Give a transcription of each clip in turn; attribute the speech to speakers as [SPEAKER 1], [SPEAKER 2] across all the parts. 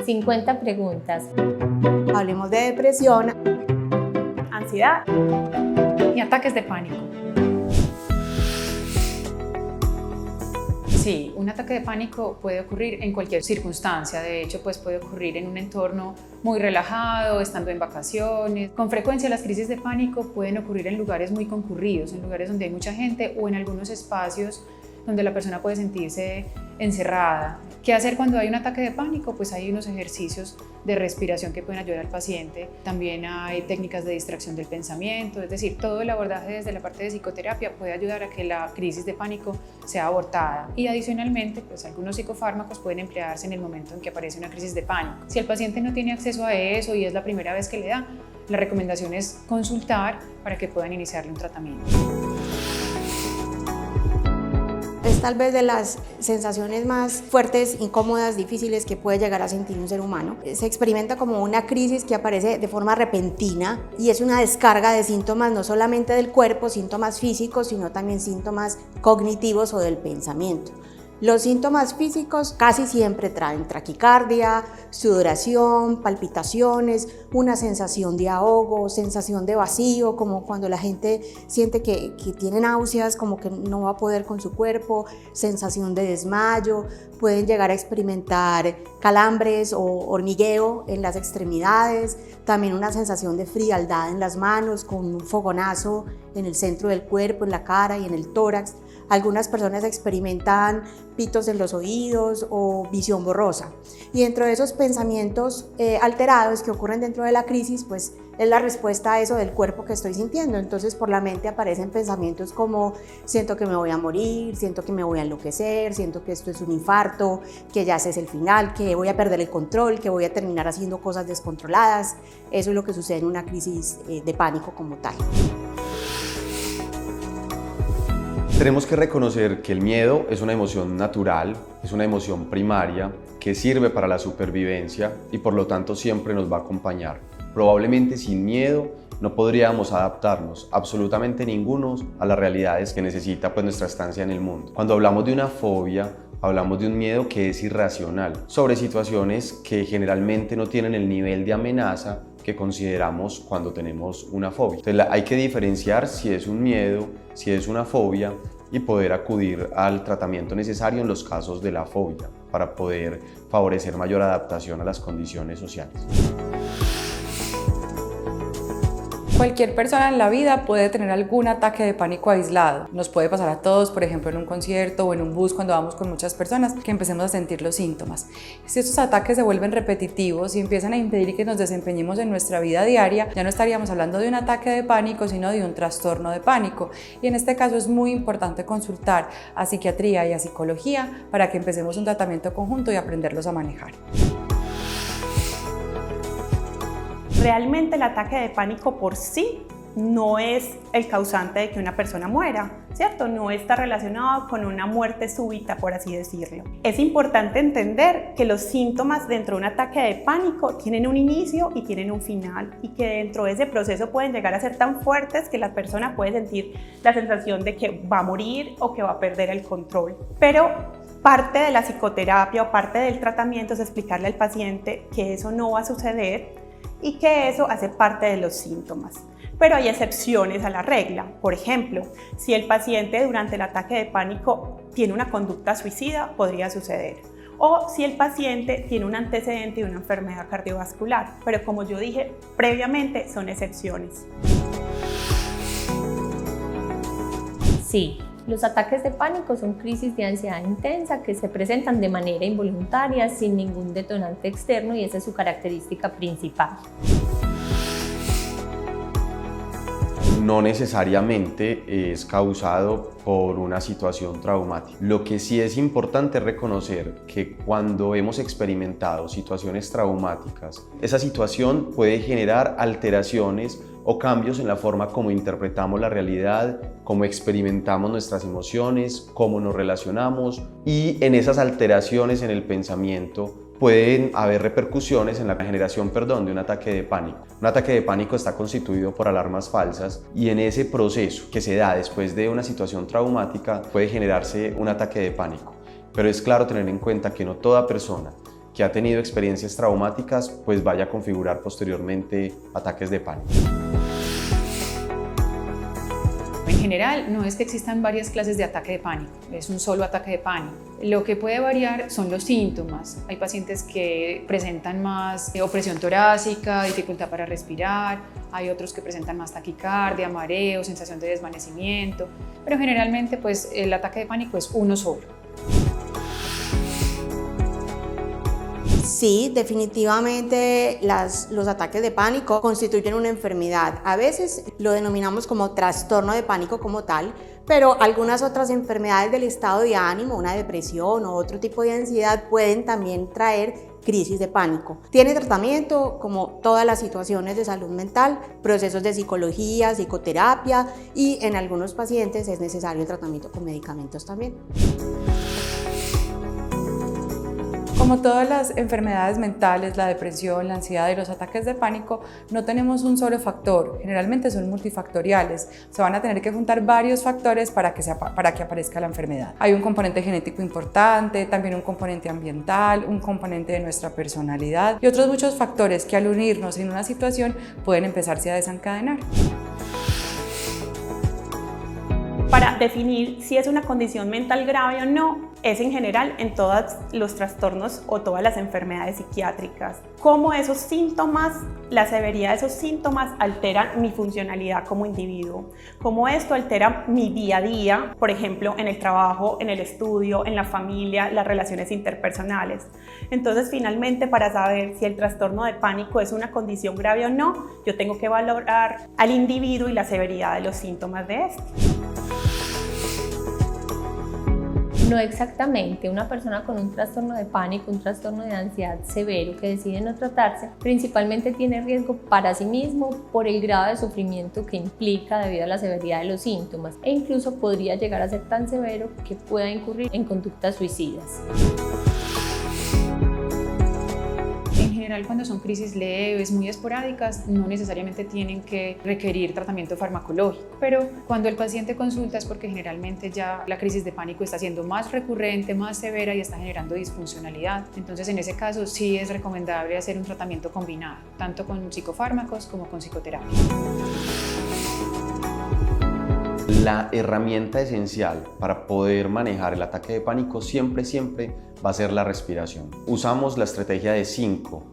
[SPEAKER 1] 50 preguntas.
[SPEAKER 2] Hablemos de depresión,
[SPEAKER 3] ansiedad y ataques de pánico. Sí, un ataque de pánico puede ocurrir en cualquier circunstancia. De hecho, pues puede ocurrir en un entorno muy relajado, estando en vacaciones. Con frecuencia las crisis de pánico pueden ocurrir en lugares muy concurridos, en lugares donde hay mucha gente o en algunos espacios donde la persona puede sentirse encerrada. ¿Qué hacer cuando hay un ataque de pánico? Pues hay unos ejercicios de respiración que pueden ayudar al paciente. También hay técnicas de distracción del pensamiento, es decir, todo el abordaje desde la parte de psicoterapia puede ayudar a que la crisis de pánico sea abortada. Y adicionalmente, pues algunos psicofármacos pueden emplearse en el momento en que aparece una crisis de pánico. Si el paciente no tiene acceso a eso y es la primera vez que le da, la recomendación es consultar para que puedan iniciarle un tratamiento.
[SPEAKER 2] Es tal vez de las sensaciones más fuertes, incómodas, difíciles que puede llegar a sentir un ser humano. Se experimenta como una crisis que aparece de forma repentina y es una descarga de síntomas no solamente del cuerpo, síntomas físicos, sino también síntomas cognitivos o del pensamiento. Los síntomas físicos casi siempre traen taquicardia, sudoración, palpitaciones, una sensación de ahogo, sensación de vacío, como cuando la gente siente que tiene náuseas, como que no va a poder con su cuerpo, sensación de desmayo, pueden llegar a experimentar calambres o hormigueo en las extremidades, también una sensación de frialdad en las manos, con un fogonazo en el centro del cuerpo, en la cara y en el tórax. Algunas personas experimentan pitos en los oídos o visión borrosa. Y dentro de esos pensamientos alterados que ocurren dentro de la crisis, pues es la respuesta a eso del cuerpo que estoy sintiendo. Entonces por la mente aparecen pensamientos como siento que me voy a morir, siento que me voy a enloquecer, siento que esto es un infarto, que ya ese es el final, que voy a perder el control, que voy a terminar haciendo cosas descontroladas. Eso es lo que sucede en una crisis de pánico como tal.
[SPEAKER 4] Tenemos que reconocer que el miedo es una emoción natural, es una emoción primaria que sirve para la supervivencia y por lo tanto siempre nos va a acompañar. Probablemente sin miedo no podríamos adaptarnos absolutamente ninguno a las realidades que necesita pues, nuestra estancia en el mundo. Cuando hablamos de una fobia, hablamos de un miedo que es irracional sobre situaciones que generalmente no tienen el nivel de amenaza que consideramos cuando tenemos una fobia. Entonces hay que diferenciar si es un miedo, si es una fobia y poder acudir al tratamiento necesario en los casos de la fobia para poder favorecer mayor adaptación a las condiciones sociales.
[SPEAKER 5] Cualquier persona en la vida puede tener algún ataque de pánico aislado. Nos puede pasar a todos, por ejemplo, en un concierto o en un bus cuando vamos con muchas personas, que empecemos a sentir los síntomas. Si estos ataques se vuelven repetitivos y empiezan a impedir que nos desempeñemos en nuestra vida diaria, ya no estaríamos hablando de un ataque de pánico, sino de un trastorno de pánico. Y en este caso es muy importante consultar a psiquiatría y a psicología para que empecemos un tratamiento conjunto y aprenderlos a manejar.
[SPEAKER 3] Realmente el ataque de pánico por sí no es el causante de que una persona muera, ¿cierto? No está relacionado con una muerte súbita, por así decirlo. Es importante entender que los síntomas dentro de un ataque de pánico tienen un inicio y tienen un final y que dentro de ese proceso pueden llegar a ser tan fuertes que la persona puede sentir la sensación de que va a morir o que va a perder el control. Pero parte de la psicoterapia o parte del tratamiento es explicarle al paciente que eso no va a suceder y que eso hace parte de los síntomas. Pero hay excepciones a la regla. Por ejemplo, si el paciente durante el ataque de pánico tiene una conducta suicida, podría suceder. O si el paciente tiene un antecedente de una enfermedad cardiovascular. Pero como yo dije previamente, son excepciones.
[SPEAKER 1] Sí. Los ataques de pánico son crisis de ansiedad intensa que se presentan de manera involuntaria, sin ningún detonante externo, y esa es su característica principal.
[SPEAKER 4] No necesariamente es causado por una situación traumática. Lo que sí es importante es reconocer que cuando hemos experimentado situaciones traumáticas, esa situación puede generar alteraciones o cambios en la forma como interpretamos la realidad, cómo experimentamos nuestras emociones, cómo nos relacionamos, y en esas alteraciones en el pensamiento pueden haber repercusiones en la generación, de un ataque de pánico. Un ataque de pánico está constituido por alarmas falsas y en ese proceso que se da después de una situación traumática puede generarse un ataque de pánico. Pero es claro tener en cuenta que no toda persona que ha tenido experiencias traumáticas pues vaya a configurar posteriormente ataques de pánico.
[SPEAKER 6] En general, no es que existan varias clases de ataque de pánico, es un solo ataque de pánico. Lo que puede variar son los síntomas. Hay pacientes que presentan más opresión torácica, dificultad para respirar, hay otros que presentan más taquicardia, mareo, sensación de desvanecimiento, pero generalmente pues, el ataque de pánico es uno solo.
[SPEAKER 2] Sí, definitivamente los ataques de pánico constituyen una enfermedad. A veces lo denominamos como trastorno de pánico como tal, pero algunas otras enfermedades del estado de ánimo, una depresión o otro tipo de ansiedad pueden también traer crisis de pánico. Tiene tratamiento como todas las situaciones de salud mental, procesos de psicología, psicoterapia y en algunos pacientes es necesario el tratamiento con medicamentos también.
[SPEAKER 5] Como todas las enfermedades mentales, la depresión, la ansiedad y los ataques de pánico, no tenemos un solo factor, generalmente son multifactoriales. Se van a tener que juntar varios factores para que aparezca la enfermedad. Hay un componente genético importante, también un componente ambiental, un componente de nuestra personalidad y otros muchos factores que al unirnos en una situación pueden empezarse a desencadenar.
[SPEAKER 3] Para definir si es una condición mental grave o no, es en general en todos los trastornos o todas las enfermedades psiquiátricas. Cómo esos síntomas, la severidad de esos síntomas alteran mi funcionalidad como individuo. Cómo esto altera mi día a día, por ejemplo, en el trabajo, en el estudio, en la familia, las relaciones interpersonales. Entonces, finalmente, para saber si el trastorno de pánico es una condición grave o no, yo tengo que valorar al individuo y la severidad de los síntomas de este.
[SPEAKER 1] No exactamente, una persona con un trastorno de pánico, un trastorno de ansiedad severo que decide no tratarse, principalmente tiene riesgo para sí mismo por el grado de sufrimiento que implica debido a la severidad de los síntomas e incluso podría llegar a ser tan severo que pueda incurrir en conductas suicidas.
[SPEAKER 6] En general, cuando son crisis leves, muy esporádicas, no necesariamente tienen que requerir tratamiento farmacológico, pero cuando el paciente consulta es porque generalmente ya la crisis de pánico está siendo más recurrente, más severa y está generando disfuncionalidad. Entonces, en ese caso sí es recomendable hacer un tratamiento combinado, tanto con psicofármacos como con psicoterapia.
[SPEAKER 4] La herramienta esencial para poder manejar el ataque de pánico siempre va a ser la respiración. Usamos la estrategia de 5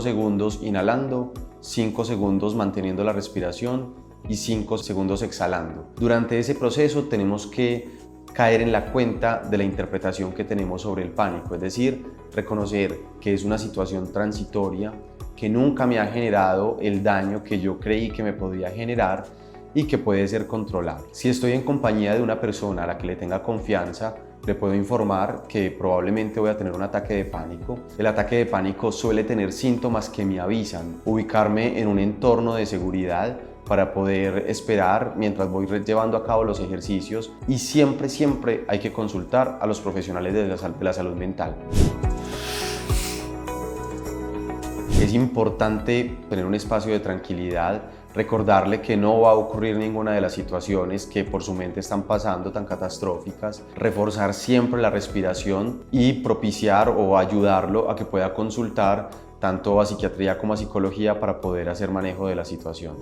[SPEAKER 4] segundos inhalando, 5 segundos manteniendo la respiración y 5 segundos exhalando. Durante ese proceso tenemos que caer en la cuenta de la interpretación que tenemos sobre el pánico, es decir, reconocer que es una situación transitoria, que nunca me ha generado el daño que yo creí que me podía generar y que puede ser controlable. Si estoy en compañía de una persona a la que le tenga confianza, le puedo informar que probablemente voy a tener un ataque de pánico. El ataque de pánico suele tener síntomas que me avisan, ubicarme en un entorno de seguridad para poder esperar mientras voy llevando a cabo los ejercicios y siempre hay que consultar a los profesionales de la salud mental. Es importante tener un espacio de tranquilidad, recordarle que no va a ocurrir ninguna de las situaciones que por su mente están pasando tan catastróficas, reforzar siempre la respiración y propiciar o ayudarlo a que pueda consultar tanto a psiquiatría como a psicología para poder hacer manejo de la situación.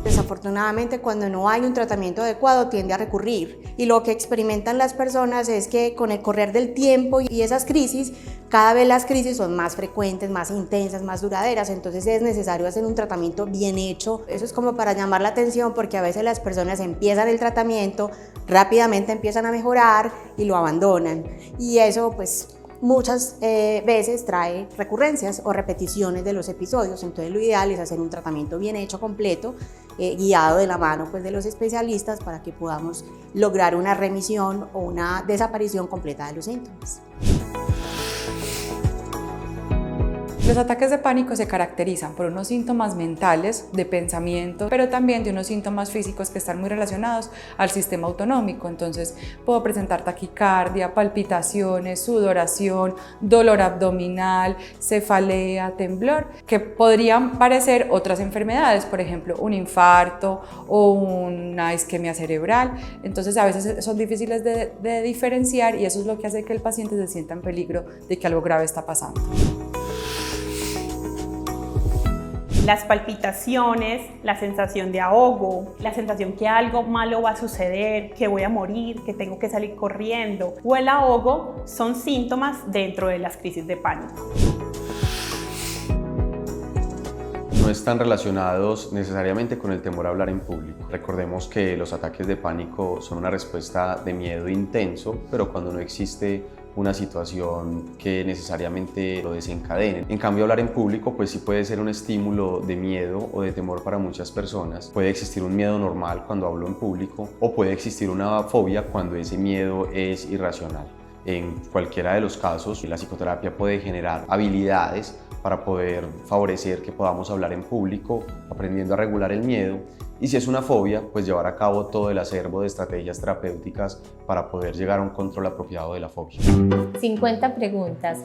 [SPEAKER 2] Desafortunadamente, cuando no hay un tratamiento adecuado, tiende a recurrir. Y lo que experimentan las personas es que con el correr del tiempo y esas crisis, cada vez las crisis son más frecuentes, más intensas, más duraderas. Entonces es necesario hacer un tratamiento bien hecho. Eso es como para llamar la atención, porque a veces las personas empiezan el tratamiento, rápidamente empiezan a mejorar y lo abandonan. Y eso pues muchas veces trae recurrencias o repeticiones de los episodios. Entonces lo ideal es hacer un tratamiento bien hecho, completo, guiado de la mano pues, de los especialistas para que podamos lograr una remisión o una desaparición completa de los síntomas.
[SPEAKER 5] Los ataques de pánico se caracterizan por unos síntomas mentales de pensamiento, pero también de unos síntomas físicos que están muy relacionados al sistema autonómico. Entonces puedo presentar taquicardia, palpitaciones, sudoración, dolor abdominal, cefalea, temblor, que podrían parecer otras enfermedades, por ejemplo un infarto o una isquemia cerebral. Entonces a veces son difíciles de diferenciar y eso es lo que hace que el paciente se sienta en peligro de que algo grave está pasando.
[SPEAKER 3] Las palpitaciones, la sensación de ahogo, la sensación que algo malo va a suceder, que voy a morir, que tengo que salir corriendo, o el ahogo son síntomas dentro de las crisis de pánico.
[SPEAKER 4] No están relacionados necesariamente con el temor a hablar en público. Recordemos que los ataques de pánico son una respuesta de miedo intenso, pero cuando no existe una situación que necesariamente lo desencadene. En cambio, hablar en público pues sí puede ser un estímulo de miedo o de temor para muchas personas. Puede existir un miedo normal cuando hablo en público o puede existir una fobia cuando ese miedo es irracional. En cualquiera de los casos, la psicoterapia puede generar habilidades para poder favorecer que podamos hablar en público, aprendiendo a regular el miedo. Y si es una fobia, pues llevar a cabo todo el acervo de estrategias terapéuticas para poder llegar a un control apropiado de la fobia.
[SPEAKER 1] 50 preguntas.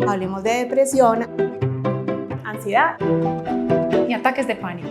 [SPEAKER 2] Hablemos de depresión,
[SPEAKER 3] Ansiedad.
[SPEAKER 6] Y ataques de pánico.